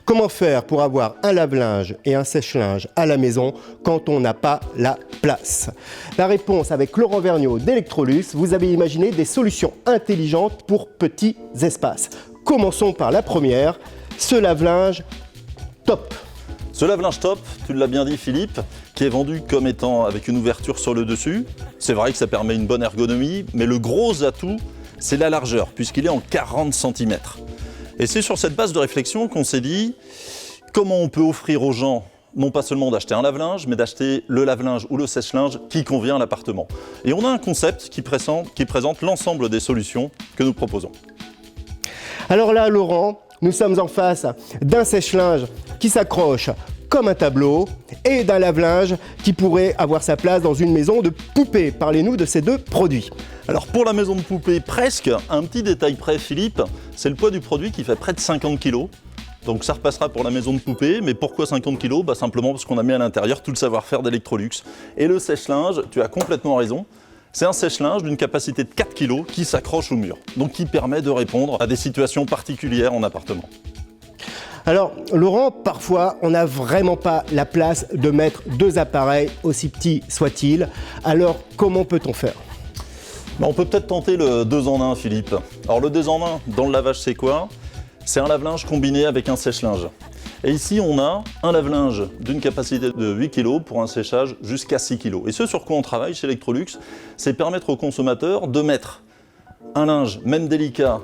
Comment faire pour avoir un lave-linge et un sèche-linge à la maison quand on n'a pas la place? La réponse avec Laurent Vergnaud d'Electrolux. Vous avez imaginé des solutions intelligentes pour petits espaces. Commençons par la première, ce lave-linge top. Ce lave-linge top, tu l'as bien dit Philippe, qui est vendu comme étant avec une ouverture sur le dessus. C'est vrai que ça permet une bonne ergonomie, mais le gros atout, c'est la largeur, puisqu'il est en 40 cm. Et c'est sur cette base de réflexion qu'on s'est dit comment on peut offrir aux gens, non pas seulement d'acheter un lave-linge, mais d'acheter le lave-linge ou le sèche-linge qui convient à l'appartement. Et on a un concept qui présente l'ensemble des solutions que nous proposons. Alors là, Laurent, nous sommes en face d'un sèche-linge qui s'accroche comme un tableau et d'un lave-linge qui pourrait avoir sa place dans une maison de poupée. Parlez-nous de ces deux produits. Alors pour la maison de poupée, presque, un petit détail près Philippe, c'est le poids du produit qui fait près de 50 kg. Donc ça repassera pour la maison de poupée, mais pourquoi 50 kg? Simplement parce qu'on a mis à l'intérieur tout le savoir-faire d'Electrolux. Et le sèche-linge, tu as complètement raison, c'est un sèche-linge d'une capacité de 4 kg qui s'accroche au mur, donc qui permet de répondre à des situations particulières en appartement. Alors Laurent, parfois on n'a vraiment pas la place de mettre deux appareils, aussi petits soient-ils. Alors comment peut-on faire? On peut peut-être tenter le 2 en 1 Philippe. Alors le 2 en 1 dans le lavage c'est quoi? C'est un lave-linge combiné avec un sèche-linge. Et ici on a un lave-linge d'une capacité de 8 kg pour un séchage jusqu'à 6 kg. Et ce sur quoi on travaille chez Electrolux, c'est permettre aux consommateurs de mettre un linge même délicat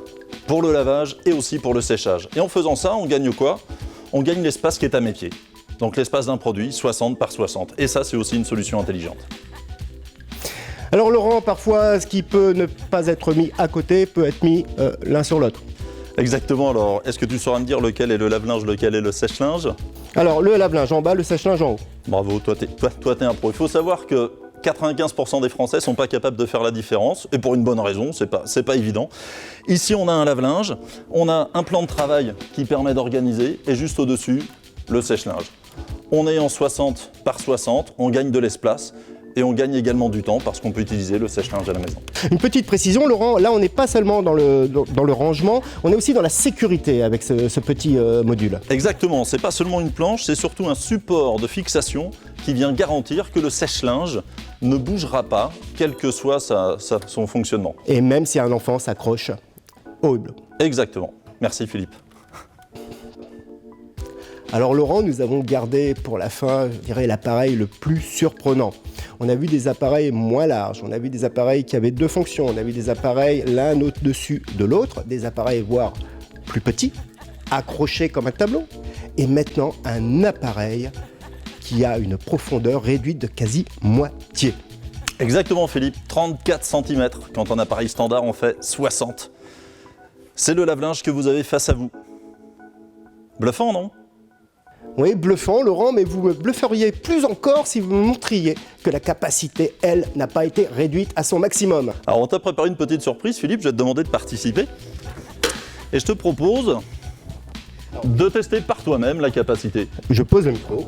pour le lavage et aussi pour le séchage. Et en faisant ça, on gagne quoi? On gagne l'espace qui est à mes pieds. Donc l'espace d'un produit, 60 par 60. Et ça, c'est aussi une solution intelligente. Alors Laurent, parfois, ce qui peut ne pas être mis à côté peut être mis l'un sur l'autre. Exactement. Alors, est-ce que tu sauras me dire lequel est le lave-linge, lequel est le sèche-linge? Alors, le lave-linge en bas, le sèche-linge en haut. Bravo, toi, t'es un pro. Il faut savoir que 95% des Français ne sont pas capables de faire la différence, et pour une bonne raison, c'est pas évident. Ici, on a un lave-linge, on a un plan de travail qui permet d'organiser, et juste au-dessus, le sèche-linge. On est en 60 par 60, on gagne de l'espace, et on gagne également du temps parce qu'on peut utiliser le sèche-linge à la maison. Une petite précision, Laurent, là on n'est pas seulement dans le rangement, on est aussi dans la sécurité avec ce petit module. Exactement, c'est pas seulement une planche, c'est surtout un support de fixation qui vient garantir que le sèche-linge ne bougera pas, quel que soit son fonctionnement. Et même si un enfant s'accroche au hublot. Exactement. Merci Philippe. Alors Laurent, nous avons gardé pour la fin, je dirais, l'appareil le plus surprenant. On a vu des appareils moins larges, on a vu des appareils qui avaient deux fonctions, on a vu des appareils l'un au-dessus de l'autre, des appareils voire plus petits, accrochés comme un tableau, et maintenant un appareil qui a une profondeur réduite de quasi moitié. Exactement Philippe, 34 cm, quand un appareil standard en fait 60. C'est le lave-linge que vous avez face à vous. Bluffant, non ? Oui, bluffant, Laurent, mais vous me blufferiez plus encore si vous me montriez que la capacité, elle, n'a pas été réduite à son maximum. Alors, on t'a préparé une petite surprise, Philippe, je vais te demander de participer. Et je te propose de tester par toi-même la capacité. Je pose le micro.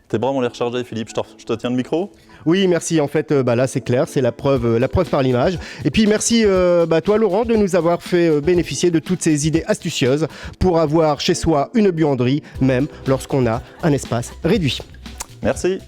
Tes bras ont l'air chargés, Philippe, je te tiens le micro. Oui, merci. En fait, là, c'est clair, c'est la preuve par l'image. Et puis, merci, toi, Laurent, de nous avoir fait bénéficier de toutes ces idées astucieuses pour avoir chez soi une buanderie, même lorsqu'on a un espace réduit. Merci.